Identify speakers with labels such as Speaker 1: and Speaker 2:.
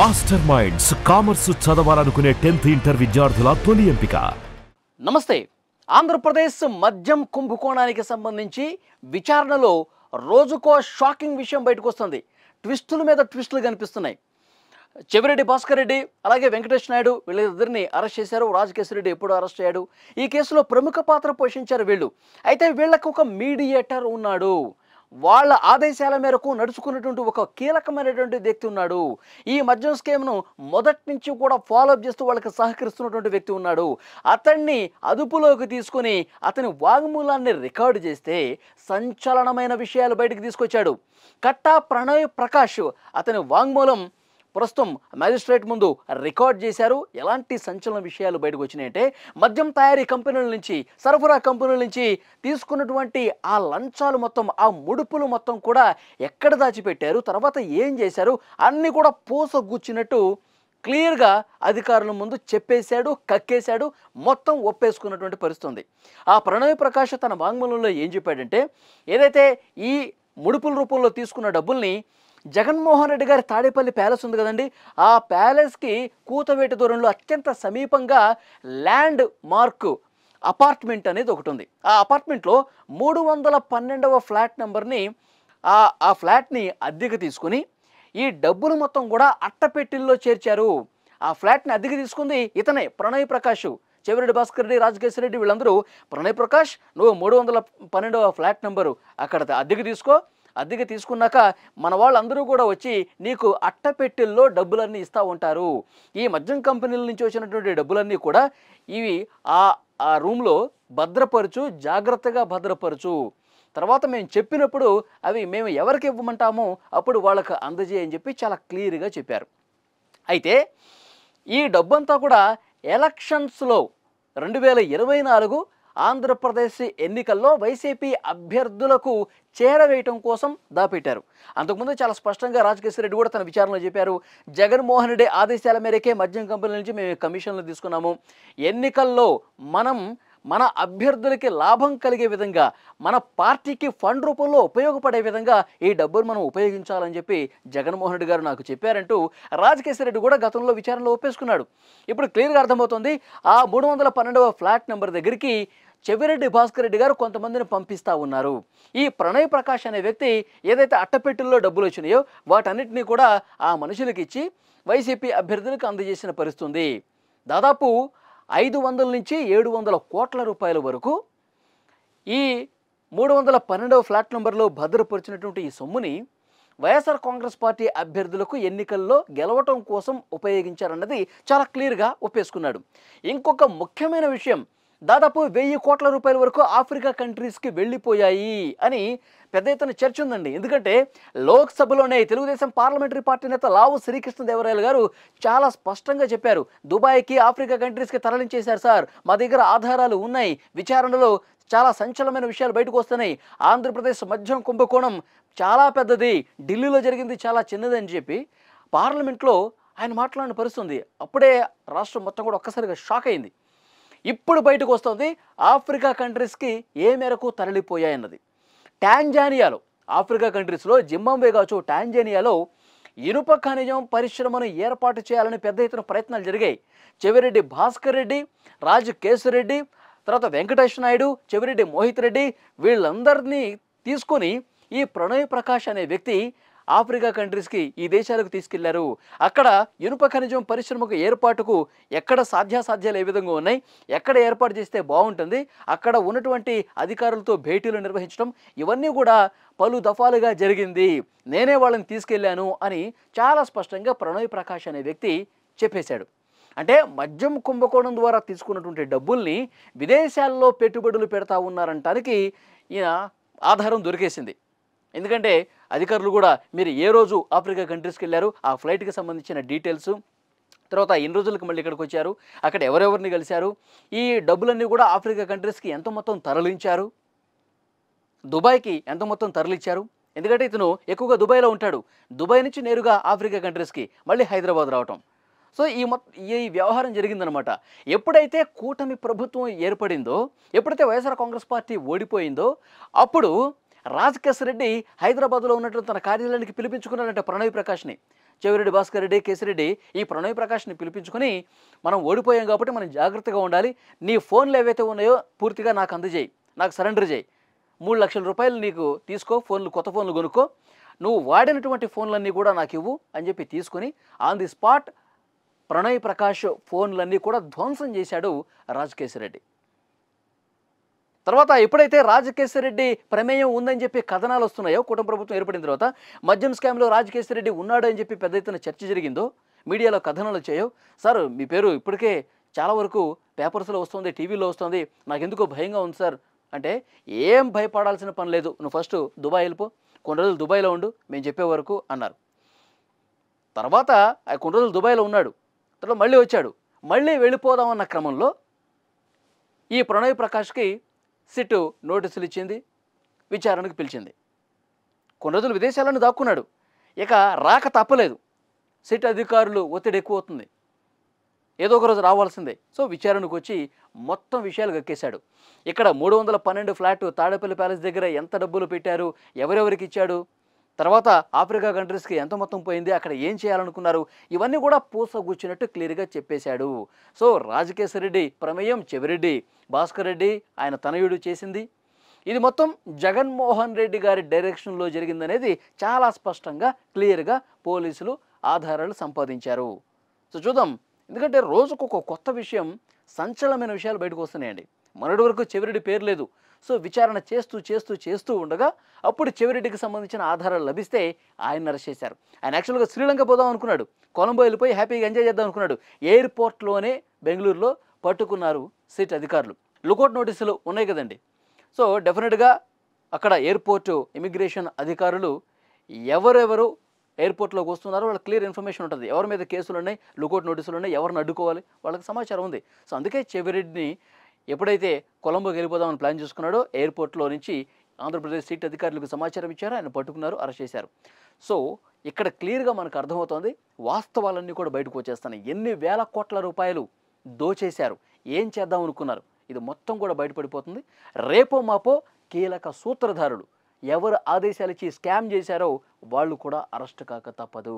Speaker 1: Master minds commerce చదవాలనుకునే 10th inter విద్యార్థుల తొలి ఎంపిక.
Speaker 2: నమస్తే. ఆంధ్రప్రదేశ్ మద్యం కుంభకోణానికి సంబంధించి విచారణలో రోజుకో షాకింగ్ విషయం బయటకు వస్తుంది. ట్విస్టుల మీద ట్విస్టులు కనిపిస్తున్నాయి. చెవిరెడ్డి భాస్కర్ రెడ్డి అలాగే వెంకటేష్ నాయుడు వీళ్ళిద్దరిని అరెస్ట్ చేశారు. రాజకేశ్వర రెడ్డి ఎప్పుడు అరెస్ట్ అయ్యాడు. ఈ కేసులో ప్రముఖ పాత్ర పోషించారు వీళ్ళు. అయితే వీళ్ళకు ఒక మీడియేటర్ ఉన్నాడు. వాళ్ళ ఆదేశాల మేరకు నడుచుకున్నటువంటి ఒక కీలకమైనటువంటి వ్యక్తి ఉన్నాడు. ఈ మద్యం స్కీమ్ను మొదటి నుంచి కూడా ఫాలోఅప్ చేస్తూ వాళ్ళకి సహకరిస్తున్నటువంటి వ్యక్తి ఉన్నాడు. అతన్ని అదుపులోకి తీసుకొని అతని వాంగ్మూలాన్ని రికార్డు చేస్తే సంచలనమైన విషయాలు బయటకు తీసుకొచ్చాడు. కట్టా ప్రణయ్ ప్రకాష్ అతని వాంగ్మూలం ప్రస్తుతం మ్యాజిస్ట్రేట్ ముందు రికార్డ్ చేశారు. ఎలాంటి సంచలన విషయాలు బయటకు వచ్చినాయంటే, మద్యం తయారీ కంపెనీల నుంచి, సరఫరా కంపెనీల నుంచి తీసుకున్నటువంటి ఆ లంచాలు మొత్తం, ఆ ముడుపులు మొత్తం కూడా ఎక్కడ దాచిపెట్టారు, తర్వాత ఏం చేశారు అన్నీ కూడా పూసగుచ్చినట్టు క్లియర్గా అధికారుల ముందు చెప్పేశాడు, కక్కేశాడు, మొత్తం ఒప్పేసుకున్నటువంటి పరిస్థితి ఉంది. ఆ ప్రణయ్ ప్రకాష్ తన వాంగ్మూలంలో ఏం చెప్పాడంటే, ఏదైతే ఈ ముడుపుల రూపంలో తీసుకున్న డబ్బుల్ని జగన్మోహన్ రెడ్డి గారి తాడేపల్లి ప్యాలెస్ ఉంది కదండి, ఆ ప్యాలెస్కి కూతవేట దూరంలో అత్యంత సమీపంగా ల్యాండ్ మార్క్ అపార్ట్మెంట్ అనేది ఒకటి ఉంది. ఆ అపార్ట్మెంట్లో 312వ ఫ్లాట్ నెంబర్ని ఆ ఫ్లాట్ని అద్దెకు తీసుకుని ఈ డబ్బులు మొత్తం కూడా అట్టపెట్టిల్లో చేర్చారు. ఆ ఫ్లాట్ని అద్దెకు తీసుకుంది ఇతనే, ప్రణయ్ ప్రకాష్. చెవిరెడ్డి భాస్కర్ రెడ్డి, రాజకేశ్వర రెడ్డి వీళ్ళందరూ, ప్రణయ్ ప్రకాష్ నువ్వు 312వ ఫ్లాట్ నెంబరు అక్కడ అద్దెకు తీసుకో, అద్దెకి తీసుకున్నాక మన వాళ్ళందరూ కూడా వచ్చి నీకు అట్టపెట్టెల్లో డబ్బులన్నీ ఇస్తూ ఉంటారు. ఈ మద్యం కంపెనీల నుంచి వచ్చినటువంటి డబ్బులన్నీ కూడా ఇవి ఆ రూమ్లో భద్రపరచు, జాగ్రత్తగా భద్రపరచు, తర్వాత మేము చెప్పినప్పుడు అవి మేము ఎవరికి ఇవ్వమంటామో అప్పుడు వాళ్ళకు అందజేయని చెప్పి చాలా క్లియర్గా చెప్పారు. అయితే ఈ డబ్బంతా కూడా ఎలక్షన్స్లో 2024 ఆంధ్రప్రదేశ్ ఎన్నికల్లో వైసీపీ అభ్యర్థులకు చేరవేయటం కోసం దాపెట్టారు. అంతకుముందు చాలా స్పష్టంగా రాజకేశ్వర రెడ్డి కూడా తన విచారణలో చెప్పారు, జగన్మోహన్ రెడ్డి ఆదేశాల మేరకే మద్యం కంపెనీల నుంచి మేము కమిషన్లు తీసుకున్నాము. ఎన్నికల్లో మన అభ్యర్థులకి లాభం కలిగే విధంగా, మన పార్టీకి ఫండ్ రూపంలో ఉపయోగపడే విధంగా ఈ డబ్బులు మనం ఉపయోగించాలని చెప్పి జగన్మోహన్ రెడ్డి గారు నాకు చెప్పారంటూ రాజకేశ్వర రెడ్డి కూడా గతంలో విచారణలో ఒప్పేసుకున్నాడు. ఇప్పుడు క్లియర్గా అర్థమవుతుంది, ఆ 312వ ఫ్లాట్ నెంబర్ దగ్గరికి చెవిరెడ్డి భాస్కర్ రెడ్డి గారు కొంతమందిని పంపిస్తూ ఉన్నారు. ఈ ప్రణయ్ ప్రకాష్ అనే వ్యక్తి ఏదైతే అట్టపెట్టెల్లో డబ్బులు వచ్చినాయో వాటన్నిటినీ కూడా ఆ మనుషులకి ఇచ్చి వైసీపీ అభ్యర్థులకు అందజేసిన పరిస్థితి ఉంది. దాదాపు 500 నుంచి 700 కోట్ల రూపాయల వరకు ఈ 312వ ఫ్లాట్ నెంబర్లో భద్రపరిచినటువంటి ఈ సొమ్ముని వైఎస్ఆర్ కాంగ్రెస్ పార్టీ అభ్యర్థులకు ఎన్నికల్లో గెలవటం కోసం ఉపయోగించారన్నది చాలా క్లియర్గా ఒప్పేసుకున్నాడు. ఇంకొక ముఖ్యమైన విషయం, దాదాపు 1000 కోట్ల రూపాయల వరకు ఆఫ్రికా కంట్రీస్కి వెళ్ళిపోయాయి అని పెద్ద ఎత్తున చర్చ ఉందండి. ఎందుకంటే లోక్సభలోనే తెలుగుదేశం పార్లమెంటరీ పార్టీ నేత లావు శ్రీకృష్ణదేవరాయలు గారు చాలా స్పష్టంగా చెప్పారు, దుబాయ్కి, ఆఫ్రికా కంట్రీస్కి తరలించేశారు సార్, మా దగ్గర ఆధారాలు ఉన్నాయి, విచారణలో చాలా సంచలనమైన విషయాలు బయటకు వస్తున్నాయి, ఆంధ్రప్రదేశ్ మద్యం కుంభకోణం చాలా పెద్దది, ఢిల్లీలో జరిగింది చాలా చిన్నది అని చెప్పి పార్లమెంట్లో ఆయన మాట్లాడిన పరిస్థితుంది. అప్పుడే రాష్ట్రం మొత్తం కూడా ఒక్కసారిగా షాక్ అయింది. ఇప్పుడు బయటకు వస్తుంది ఆఫ్రికా కంట్రీస్కి ఏ మేరకు తరలిపోయాయన్నది. టాంజానియాలో, ఆఫ్రికా కంట్రీస్లో జింబాబ్వే కావచ్చు, టాంజానియాలో ఇనుప ఖనిజం పరిశ్రమను ఏర్పాటు చేయాలని పెద్ద ఎత్తున ప్రయత్నాలు జరిగాయి. చెవిరెడ్డి భాస్కర్ రెడ్డి, రాజకేశ్వర రెడ్డి, తర్వాత వెంకటేష్ నాయుడు, చెవిరెడ్డి మోహిత్ రెడ్డి వీళ్ళందరినీ తీసుకొని ఈ ప్రణయ్ ప్రకాష్ అనే వ్యక్తి ఆఫ్రికా కంట్రీస్కి, ఈ దేశాలకు తీసుకెళ్లారు. అక్కడ ఇనుప ఖనిజం పరిశ్రమకు ఏర్పాటుకు ఎక్కడ సాధ్యాసాధ్యాలు ఏ విధంగా ఉన్నాయి, ఎక్కడ ఏర్పాటు చేస్తే బాగుంటుంది, అక్కడ ఉన్నటువంటి అధికారులతో భేటీలు నిర్వహించడం, ఇవన్నీ కూడా పలు దఫాలుగా జరిగింది, నేనే వాళ్ళని తీసుకెళ్లాను అని చాలా స్పష్టంగా ప్రణయ్ ప్రకాష్ అనే వ్యక్తి చెప్పేశాడు. అంటే మద్యం కుంభకోణం ద్వారా తీసుకున్నటువంటి డబ్బుల్ని విదేశాల్లో పెట్టుబడులు పెడతా ఉన్నారంటానికి ఈయన ఆధారం దొరికేసింది. ఎందుకంటే అధికారులు కూడా మీరు ఏ రోజు ఆఫ్రికా కంట్రీస్కి వెళ్ళారు, ఆ ఫ్లైట్కి సంబంధించిన డీటెయిల్స్, తర్వాత ఎన్ని రోజులకు మళ్ళీ ఇక్కడికి వచ్చారు, అక్కడ ఎవరెవరిని కలిశారు, ఈ డబ్బులన్నీ కూడా ఆఫ్రికా కంట్రీస్కి ఎంత మొత్తం తరలించారు, దుబాయ్కి ఎంత మొత్తం తరలించారు. ఎందుకంటే ఇతను ఎక్కువగా దుబాయ్లో ఉంటాడు. దుబాయ్ నుంచి నేరుగా ఆఫ్రికా కంట్రీస్కి మళ్ళీ హైదరాబాద్ రావటం. సో ఈ వ్యవహారం జరిగిందనమాట. ఎప్పుడైతే కూటమి ప్రభుత్వం ఏర్పడిందో, ఎప్పుడైతే వైఎస్ఆర్ కాంగ్రెస్ పార్టీ ఓడిపోయిందో అప్పుడు రాజకేశ్వర రెడ్డి హైదరాబాద్లో ఉన్నటువంటి తన కార్యాలయానికి పిలిపించుకున్నాడంటే ప్రణయ్ ప్రకాష్ని. చెవిరెడ్డి భాస్కర్ రెడ్డి, కేసిరెడ్డి ఈ ప్రణయ్ ప్రకాష్ని పిలిపించుకొని మనం ఓడిపోయాం కాబట్టి మనం జాగ్రత్తగా ఉండాలి, నీ ఫోన్లు ఏవైతే ఉన్నాయో పూర్తిగా నాకు అందజేయి, నాకు సరెండర్ చేయి, 3 లక్షల రూపాయలు నీకు తీసుకో, ఫోన్లు కొత్త ఫోన్లు కొనుక్కో, నువ్వు వాడినటువంటి ఫోన్లన్నీ కూడా నాకు ఇవ్వు అని చెప్పి తీసుకొని on the spot Pranay Prakash ఫోన్లన్నీ కూడా ధ్వంసం చేశాడు రాజకేశ్వరరెడ్డి. తర్వాత ఎప్పుడైతే రాజకేశ్వరరెడ్డి ప్రమేయం ఉందని చెప్పి కథనాలు వస్తున్నాయో, కూటమి ప్రభుత్వం ఏర్పడిన తర్వాత మద్యం స్కామ్లో రాజకేశ్వరరెడ్డి ఉన్నాడు అని చెప్పి పెద్ద ఎత్తున చర్చ జరిగిందో, మీడియాలో కథనాలు వచ్చాయో, సార్ మీ పేరు ఇప్పటికే చాలా వరకు పేపర్స్లో వస్తుంది, టీవీలో వస్తుంది, నాకెందుకో భయంగా ఉంది సార్ అంటే, ఏం భయపడాల్సిన పని లేదు, నువ్వు ఫస్ట్ దుబాయ్ వెళ్ళిపో, కొన్ని రోజులు దుబాయ్లో ఉండు, మేము చెప్పే వరకు అన్నారు. తర్వాత కొన్ని రోజులు దుబాయ్లో ఉన్నాడు, తర్వాత మళ్ళీ వచ్చాడు, మళ్ళీ వెళ్ళిపోదామన్న క్రమంలో ఈ ప్రణయ్ ప్రకాష్కి సిట్ నోటీసులు ఇచ్చింది, విచారణకు పిలిచింది. కొన్ని రోజులు విదేశాలను దాక్కున్నాడు, ఇక రాక తప్పలేదు, సిట్ అధికారులు ఒత్తిడి ఎక్కువ అవుతుంది, ఏదో ఒక రోజు రావాల్సిందే. సో విచారణకు వచ్చి మొత్తం విషయాలు గక్కేశాడు. ఇక్కడ 312 ఫ్లాట్ తాడేపల్లి ప్యాలెస్ దగ్గర ఎంత డబ్బులు పెట్టారు, ఎవరెవరికి ఇచ్చాడు, తర్వాత ఆఫ్రికా కంట్రీస్కి ఎంత మొత్తం పోయింది, అక్కడ ఏం చేయాలనుకున్నారు, ఇవన్నీ కూడా పూసగుచ్చినట్టు క్లియర్గా చెప్పేశాడు. సో రాజకేశ్వరరెడ్డి ప్రమేయం చెవిరెడ్డి భాస్కర్ రెడ్డి ఆయన తనయుడు చేసింది, ఇది మొత్తం జగన్మోహన్ రెడ్డి గారి డైరెక్షన్లో జరిగిందనేది చాలా స్పష్టంగా క్లియర్గా పోలీసులు ఆధారాలు సంపాదించారు. సో చూద్దాం, ఎందుకంటే రోజుకు ఒక కొత్త విషయం, సంచలనమైన విషయాలు బయటకు వస్తున్నాయండి. మొన్నటి వరకు చెవిరెడ్డి పేరు లేదు. సో విచారణ చేస్తూ ఉండగా అప్పుడు చెవిరెడ్డికి సంబంధించిన ఆధారాలు లభిస్తే ఆయన అరెస్ట్ చేశారు. ఆయన యాక్చువల్గా శ్రీలంక పోదాం అనుకున్నాడు, కొలంబో వెళ్ళిపోయి హ్యాపీగా ఎంజాయ్ చేద్దాం అనుకున్నాడు. ఎయిర్పోర్ట్లోనే బెంగళూరులో పట్టుకున్నారు సిట్ అధికారులు. లుకౌట్ నోటీసులు ఉన్నాయి కదండి. సో డెఫినెట్గా అక్కడ ఎయిర్పోర్టు ఇమిగ్రేషన్ అధికారులు ఎవరెవరు ఎయిర్పోర్ట్లోకి వస్తున్నారో వాళ్ళకి క్లియర్ ఇన్ఫర్మేషన్ ఉంటుంది, ఎవరి మీద కేసులు ఉన్నాయి, లుకౌట్ నోటీసులు ఉన్నాయి, ఎవరిని అడ్డుకోవాలి, వాళ్ళకి సమాచారం ఉంది. సో అందుకే చెవిరెడ్డిని ఎప్పుడైతే కొలంబోకి వెళ్ళిపోదామని ప్లాన్ చేసుకున్నాడో ఎయిర్పోర్ట్లో నుంచి ఆంధ్రప్రదేశ్ సిట్ అధికారులకు సమాచారం ఇచ్చారు, ఆయన పట్టుకున్నారు, అరెస్ట్ చేశారు. సో ఇక్కడ క్లియర్గా మనకు అర్థమవుతోంది, వాస్తవాలన్నీ కూడా బయటకు వచ్చేస్తున్నాయి. ఎన్ని వేల కోట్ల రూపాయలు దోచేశారు, ఏం చేద్దాం అనుకున్నారు, ఇది మొత్తం కూడా బయటపడిపోతుంది. రేపో మాపో కీలక సూత్రధారులు ఎవరు ఆదేశాలు ఇచ్చి స్కామ్ చేశారో వాళ్ళు కూడా అరెస్ట్ కాక తప్పదు.